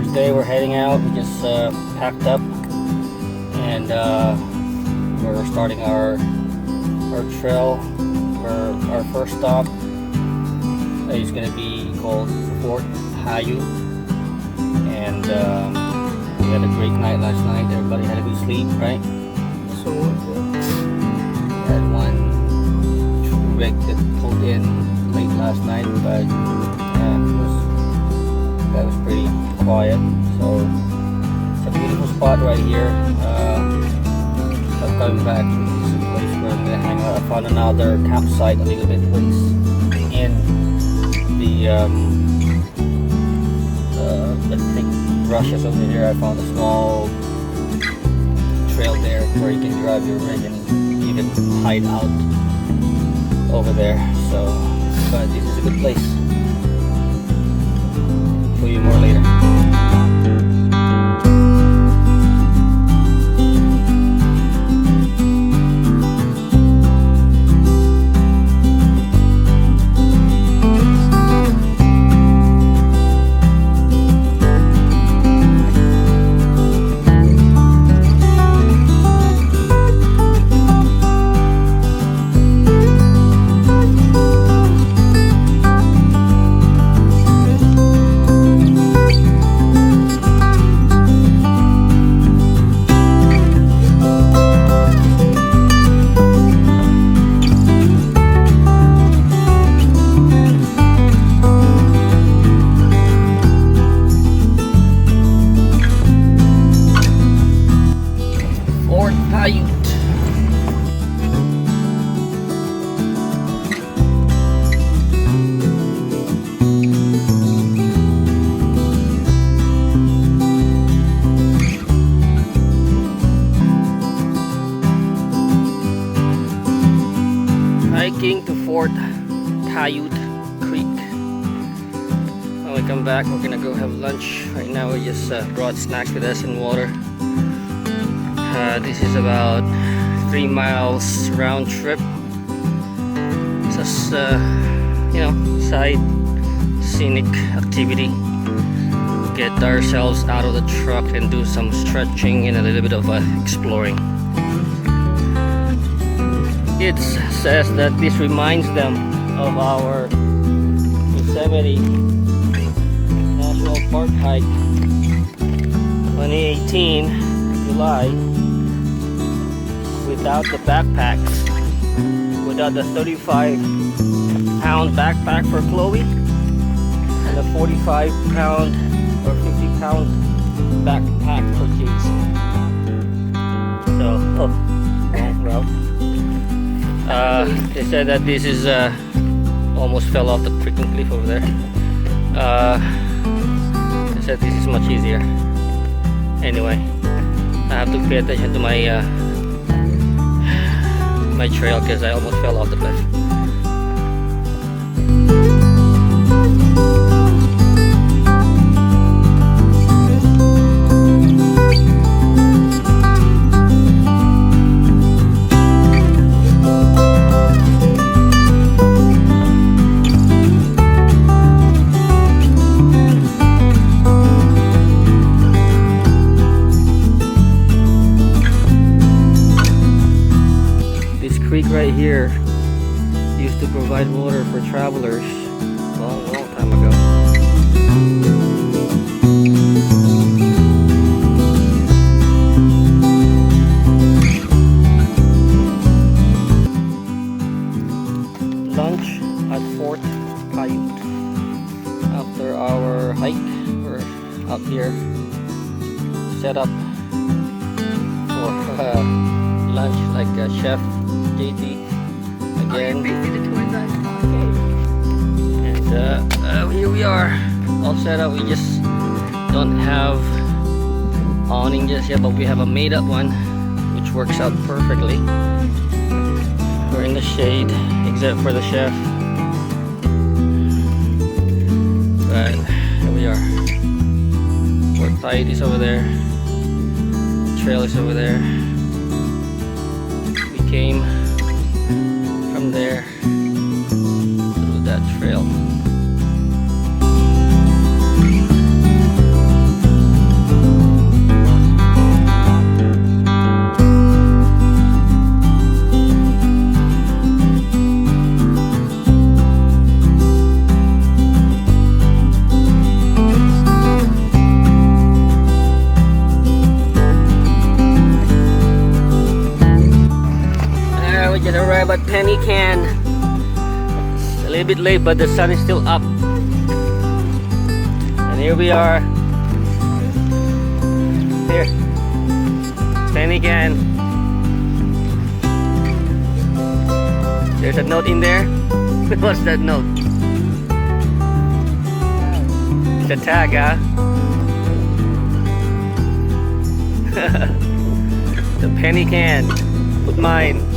Tuesday we're heading out. We just packed up and we're starting our trail. Our first stop is going to be called Fort Paiute, and we had a great night last night. Everybody had a good sleep, right? So we had one rig that pulled in late last night, but that was pretty quiet. So it's a beautiful spot right here. I'm coming back to this place where I'm gonna hang out. I found another campsite a little bit place in the thick rushes over here. I found a small trail there where you can drive your rig and even hide out over there. So, but this is a good place. Show you more later. Hiking to Fort Paiute Creek. When we come back, we're gonna go have lunch. Right now we just brought snacks with us and water. This is about 3 miles round trip. Just side scenic activity. Get ourselves out of the truck and do some stretching and a little bit of exploring. It says that this reminds them of our Yosemite National Park hike 2018 July without the backpacks, without the 35-pound backpack for Chloe and a 45-pound or 50-pound backpack for Jason. So, well. They said that this is almost fell off the freaking cliff over there. They said this is much easier. Anyway, I have to pay attention to my my trail because I almost fell off the cliff. Right here used to provide water for travelers a long time ago. Lunch at Fort Paiute. After our hike, we're up here set up for lunch like a chef JT again, and here we are all set up. We just don't have awning just yet, but we have a made up one which works out perfectly. We're in the shade except for the chef, but here we are. Fort Paiute is over there, the trail is over there. We came from there through that trail. can. It's a little bit late, but the sun is still up. And here we are. Here. Penny can. There's a note in there. What's that note? It's a tag, huh? The penny can. Put mine.